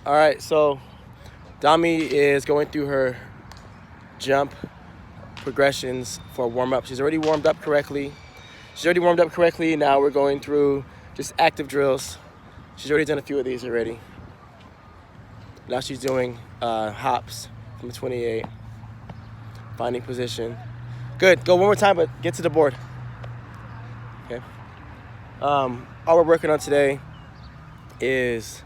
All right, so Dami is going through her jump progressions for warm up. She's already warmed up correctly. Now we're going through just active drills. She's already done a few of these already. Now she's doing hops from the 28, finding position. Good. Go one more time, but get to the board. Okay. All we're working on today is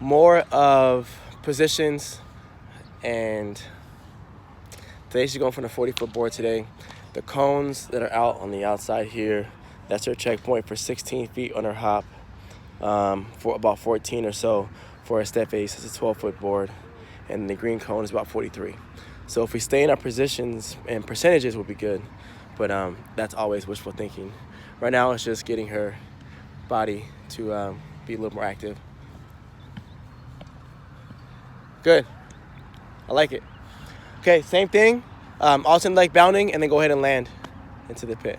more of positions, and today she's going from the 40-foot board today. The cones that are out on the outside here, that's her checkpoint for 16 feet on her hop, for about 14 or so for a step ace. It's a 12-foot board, and the green cone is about 43. So if we stay in our positions and percentages, will be good, but that's always wishful thinking. Right now, it's just getting her body to be a little more active. Good. I like it. Okay, same thing. Alternate leg bounding, and then go ahead and land into the pit.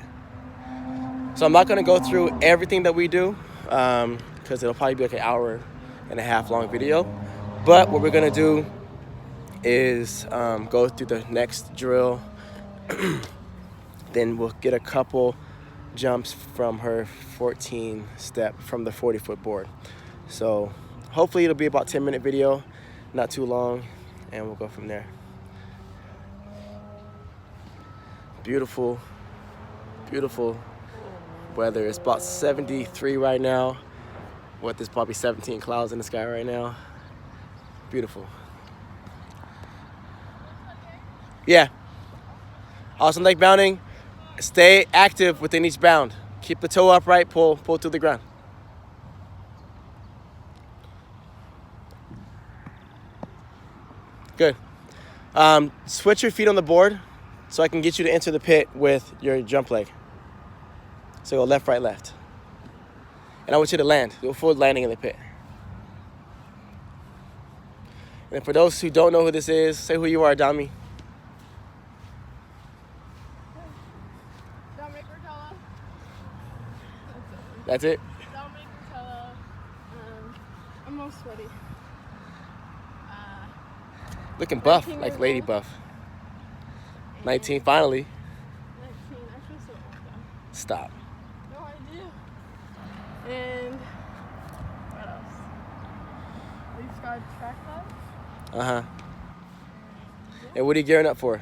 So I'm not going to go through everything that we do because it'll probably be like an hour and a half long video. But what we're going to do is go through the next drill. Then we'll get a couple jumps from her 14 step from the 40-foot board. So hopefully it'll be about 10-minute video, not too long, and we'll go from there. Beautiful, beautiful weather. It's about 73 right now. There's probably 17 clouds in the sky right now. Beautiful. Yeah. Awesome leg bounding. Stay active within each bound. Keep the toe upright, pull through the ground. Good. Switch your feet on the board so I can get you to enter the pit with your jump leg. So go left, right, left. And I want you to land. Do a full landing in the pit. And for those who don't know who this is, say who you are, Dami. That's it? I'm all sweaty. Looking buff, like lady buff. 19, finally. 19, I feel so old though. Stop. No, I do. And what else? We started track clubs. Uh-huh. And what are you gearing up for?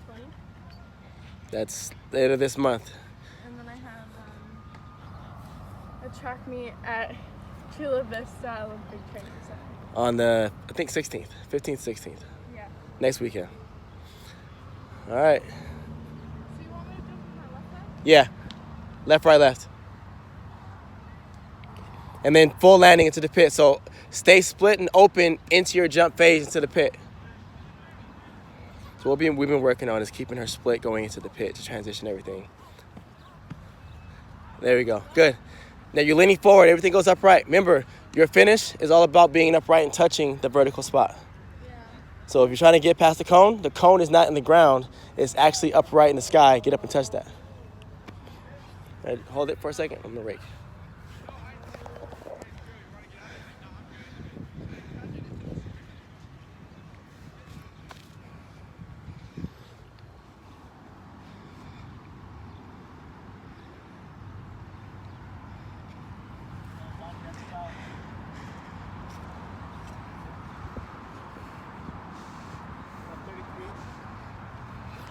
20. That's later this month. And then I have a track meet at Chula Vista Olympic Training Center. On the, I think 16th, 15th, 16th. Yeah. Next weekend. All right. So you want me to jump on my left side? Yeah. Left, right, left. And then full landing into the pit. So stay split and open into your jump phase into the pit. So what we've been working on is keeping her split going into the pit to transition everything. There we go. Good. Now you're leaning forward. Everything goes upright. Remember, your finish is all about being upright and touching the vertical spot. Yeah. So if you're trying to get past the cone is not in the ground. It's actually upright in the sky. Get up and touch that. Right, hold it for a second. I'm going to rake.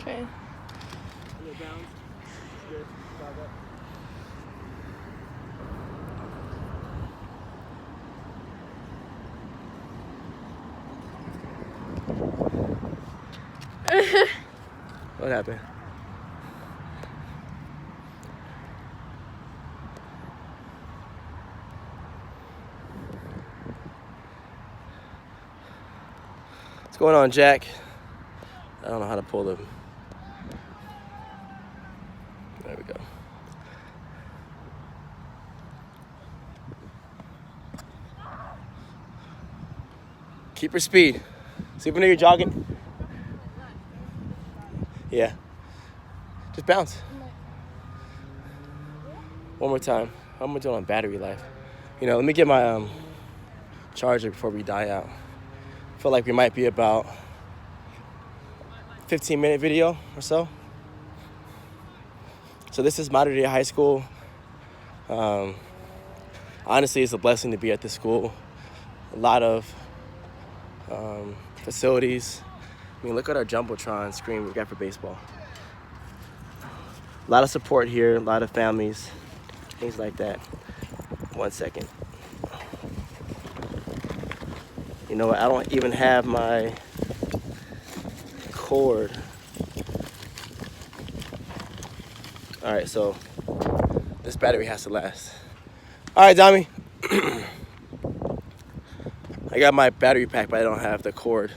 Okay. What happened? What's going on, Jack? I don't know how to pull them. There we go. Keep your speed. See when you're jogging. Yeah. Just bounce. One more time. How am I doing on battery life? You know, let me get my charge it before we die out. Feel like we might be about 15-minute video or so. So this is Modern Day High School. Honestly, it's a blessing to be at this school. A lot of facilities. I mean, look at our Jumbotron screen we got for baseball. A lot of support here, a lot of families, things like that. 1 second. You know what, I don't even have my cord. All right, so this battery has to last. All right, Dami. I got my battery pack, but I don't have the cord.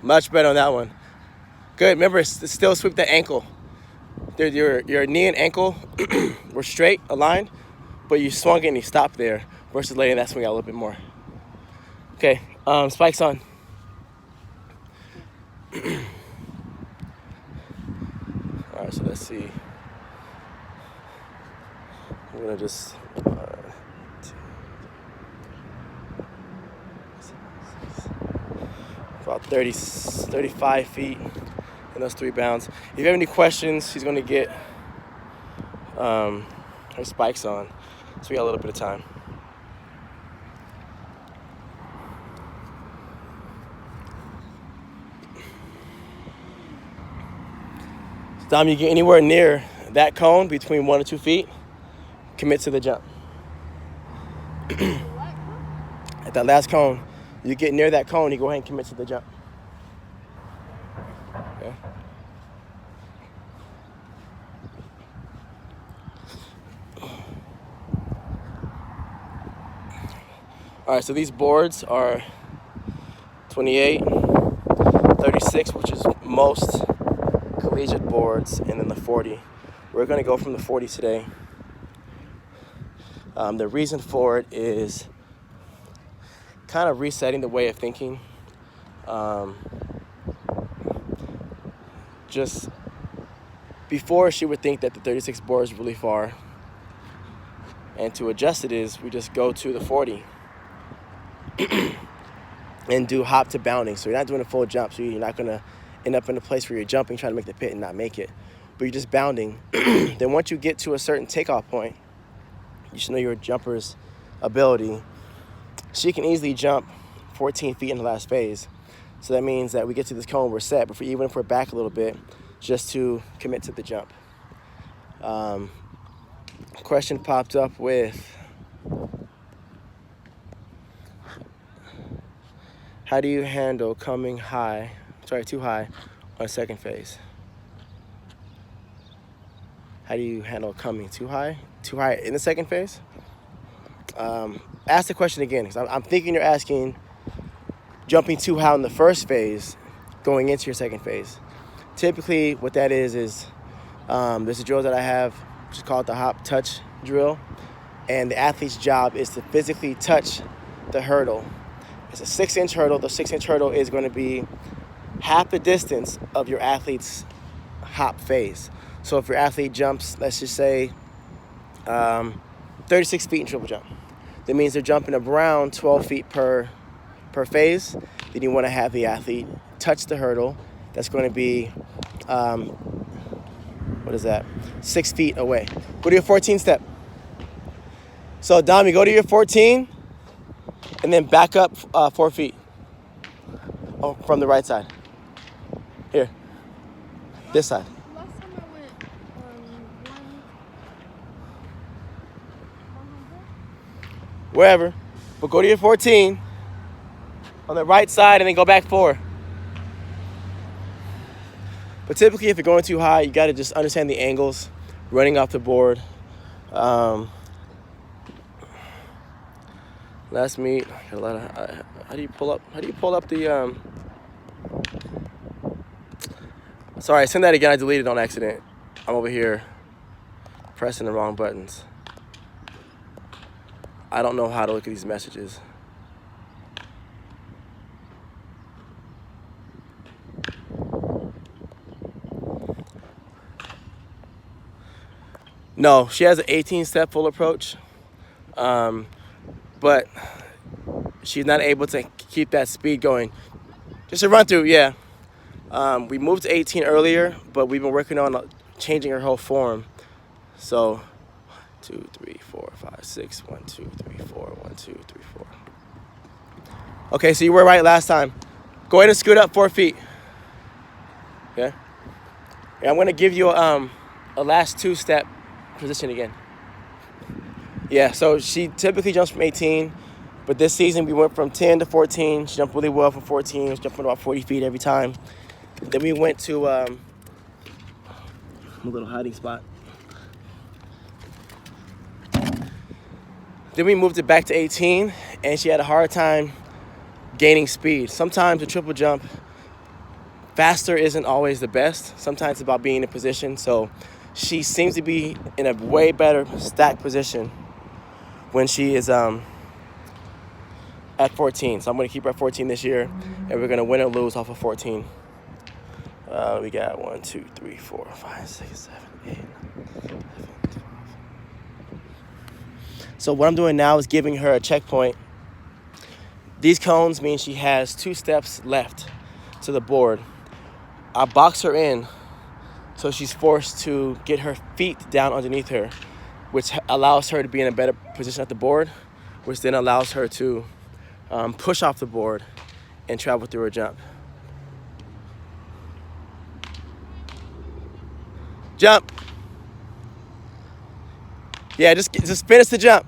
Much better on that one. Good. Remember, still sweep the ankle. Your knee and ankle were straight, aligned, but you swung it and you stopped there versus letting that swing out a little bit more. Okay, spikes on. All right, so let's see. I'm gonna just about 35 feet in those 3 bounds. If you have any questions, she's gonna get her spikes on, so we got a little bit of time. So Dom, you get anywhere near that cone between 1 and 2 feet, commit to the jump. At that last cone, you get near that cone, you go ahead and commit to the jump. Okay. All right, so these boards are 28, 36, which is most collegiate boards, and then the 40. We're gonna go from the 40 today. The reason for it is kind of resetting the way of thinking. Just before, she would think that the 36 board is really far, and to adjust it is we just go to the 40 and do hop to bounding. So you're not doing a full jump, so you're not gonna end up in a place where you're jumping trying to make the pit and not make it, but you're just bounding. Then once you get to a certain takeoff point, you should know your jumper's ability. She can easily jump 14 feet in the last phase. So that means that we get to this cone, we're set, but even if we're back a little bit, just to commit to the jump. Question popped up with, how do you handle coming too high on second phase? How do you handle coming too high in the second phase? Ask the question again, because I'm thinking you're asking jumping too high in the first phase, going into your second phase. Typically, what that is there's a drill that I have, which is called the hop touch drill, and the athlete's job is to physically touch the hurdle. It's a 6-inch hurdle. The 6-inch hurdle is going to be half the distance of your athlete's hop phase. So if your athlete jumps, let's just say 36 feet in triple jump, that means they're jumping around 12 feet per phase. Then you want to have the athlete touch the hurdle. That's going to be, 6 feet away. Go to your 14 step. So Dom, you go to your 14 and then back up 4 feet from the right side. Here, this side. Last time I went, Wherever, but go to your 14 on the right side and then go back 4. But typically, if you're going too high, you got to just understand the angles, running off the board. Last meet, got a lot of. How do you pull up the? Sorry, send that again. I deleted it on accident. I'm over here pressing the wrong buttons. I don't know how to look at these messages. No, she has an 18-step full approach, but she's not able to keep that speed going. Just a run through, yeah. We moved to 18 earlier, but we've been working on changing her whole form. So 2, 3, 4, 5, 6, 1, 2, 3, 4, 1, 2, 3, 4. Okay, so you were right last time. Go ahead and scoot up 4 feet. Okay. And I'm gonna give you a last 2-step position again. Yeah, so she typically jumps from 18, but this season we went from 10 to 14. She jumped really well from 14. She was jumping about 40 feet every time. Then we went to a little hiding spot. Then we moved it back to 18, and she had a hard time gaining speed. Sometimes a triple jump, faster isn't always the best. Sometimes it's about being in position. So she seems to be in a way better stacked position when she is at 14. So I'm going to keep her at 14 this year, and we're going to win or lose off of 14. We got 1, 2, 3, 4, 5, 6, 7, 8, 9, 10, 11, 12. So what I'm doing now is giving her a checkpoint. These cones mean she has 2 steps left to the board. I box her in so she's forced to get her feet down underneath her, which allows her to be in a better position at the board, which then allows her to push off the board and travel through her jump. Jump. Yeah, just finish the jump.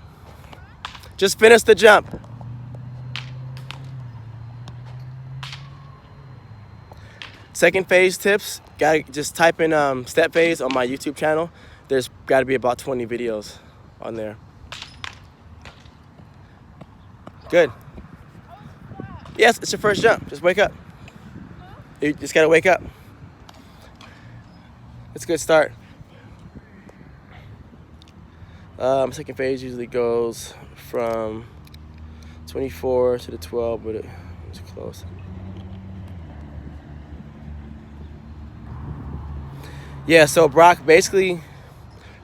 Just finish the jump. Second phase tips, gotta just type in step phase on my YouTube channel. There's gotta be about 20 videos on there. Good. Yes, it's your first jump. Just wake up. You just gotta wake up. It's a good start. Second phase usually goes from 24 to the 12, but it's close. Yeah, so Brock, basically,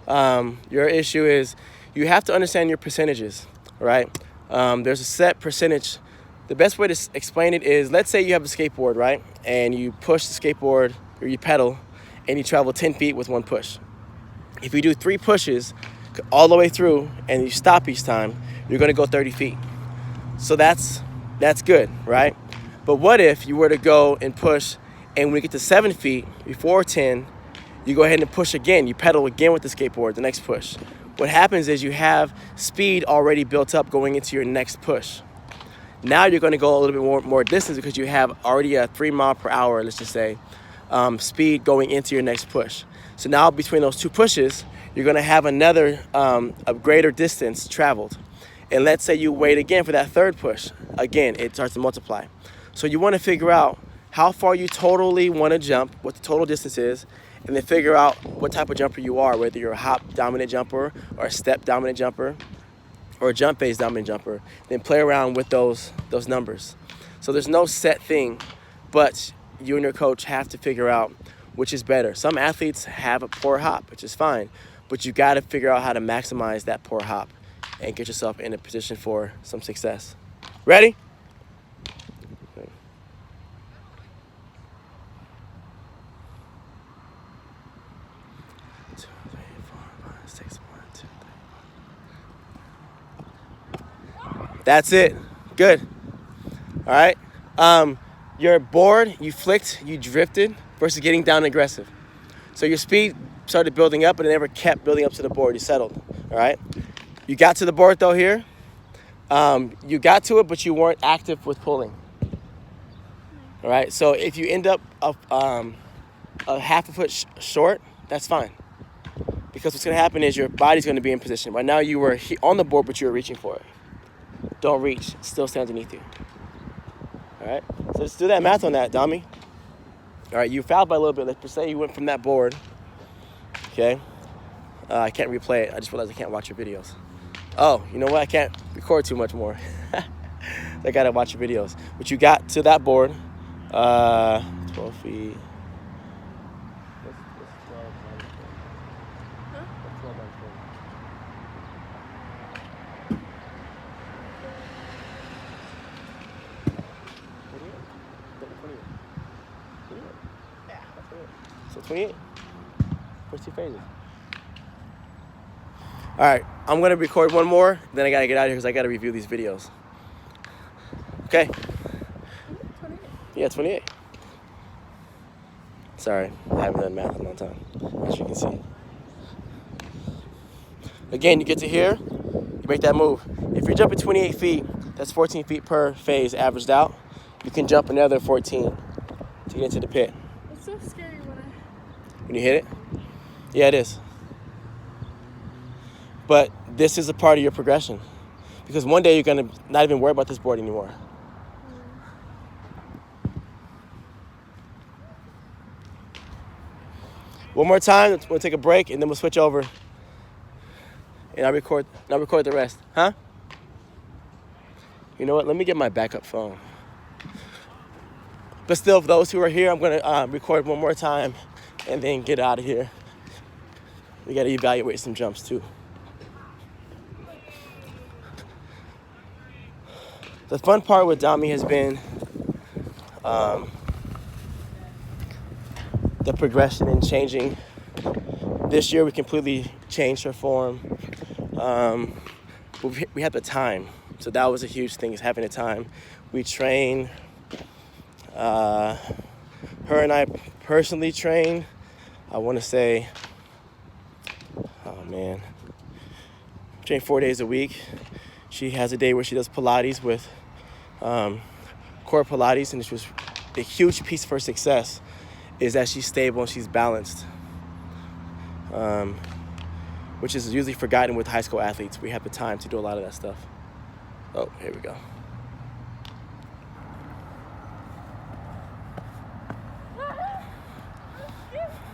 your issue is you have to understand your percentages, right? There's a set percentage. The best way to explain it is, let's say you have a skateboard, right? And you push the skateboard, or you pedal, and you travel 10 feet with one push. If you do 3 pushes all the way through and you stop each time, you're gonna go 30 feet. So that's good, right? But what if you were to go and push, and when you get to 7 feet, before 10, you go ahead and push again. You pedal again with the skateboard, the next push. What happens is you have speed already built up going into your next push. Now you're gonna go a little bit more distance because you have already a 3 mile per hour, let's just say, speed going into your next push. So now between those 2 pushes, you're gonna have another, a greater distance traveled. And let's say you wait again for that 3rd push. Again, it starts to multiply. So you wanna figure out how far you totally wanna jump, what the total distance is, and then figure out what type of jumper you are, whether you're a hop dominant jumper or a step dominant jumper or a jump phase dominant jumper. Then play around with those numbers. So there's no set thing, but you and your coach have to figure out which is better. Some athletes have a poor hop, which is fine, but you gotta figure out how to maximize that poor hop and get yourself in a position for some success. Ready? That's it. Good. All right. Your board, you flicked, you drifted versus getting down aggressive. So your speed started building up, but it never kept building up to the board. You settled. All right. You got to the board though here. You got to it, but you weren't active with pulling. All right. So if you end up a half a foot short, that's fine. Because what's going to happen is your body's going to be in position. Right now you were on the board, but you were reaching for it. Don't reach. Still stay underneath you. All right? So let's do that math on that, Dami. All right, you fouled by a little bit. Let's say you went from that board. Okay? I can't replay it. I just realized I can't watch your videos. Oh, you know what? I can't record too much more. I got to watch your videos. But you got to that board. 12 feet. slow by slow. Yeah. So 28. First two phases. All right, I'm gonna record one more, then I gotta get out of here because I gotta review these videos. Okay? 28. Yeah, 28. Sorry, I haven't done math in a long time, as you can see. Again, you get to here, you make that move. If you're jumping 28 feet, that's 14 feet per phase averaged out. You can jump another 14 to get into the pit. It's so scary When you hit it? Yeah, it is. But this is a part of your progression. Because one day you're gonna not even worry about this board anymore. One more time, we'll take a break and then we'll switch over. And I'll record the rest. Huh? You know what? Let me get my backup phone. But still, for those who are here, I'm gonna record one more time and then get out of here. We gotta evaluate some jumps too. The fun part with Dami has been the progression and changing. This year we completely changed her form. We had the time, so that was a huge thing, is having the time. We train. Her and I personally train. I want to say, train 4 days a week. She has a day where she does Pilates with core Pilates, and this was the huge piece for success is that she's stable and she's balanced, which is usually forgotten with high school athletes. We have the time to do a lot of that stuff. Oh, here we go.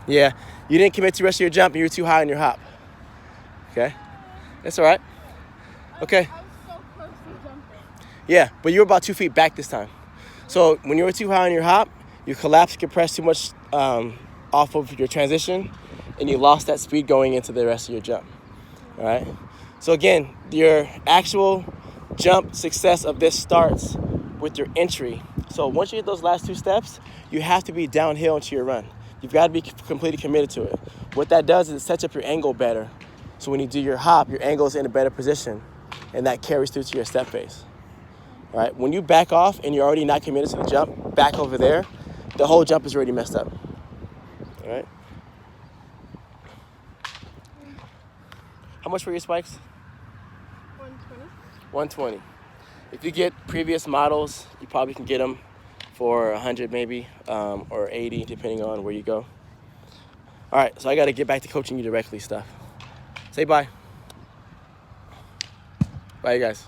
Yeah, you didn't commit to the rest of your jump and you were too high on your hop. Okay, that's all right. Okay. I was so close to jumping. Yeah, but you were about 2 feet back this time. So when you were too high on your hop, you collapsed, compressed too much off of your transition, and you lost that speed going into the rest of your jump. All right. So again, your actual jump success of this starts with your entry. So once you get those last two steps, you have to be downhill into your run. You've got to be completely committed to it. What that does is it sets up your angle better. So when you do your hop, your angle is in a better position, and that carries through to your step phase. All right. When you back off and you're already not committed to the jump, back over there, the whole jump is already messed up. All right. How much were your spikes? 120. 120. If you get previous models, you probably can get them for 100 maybe, or 80, depending on where you go. All right, so I got to get back to coaching you directly stuff. Say bye. Bye, you guys.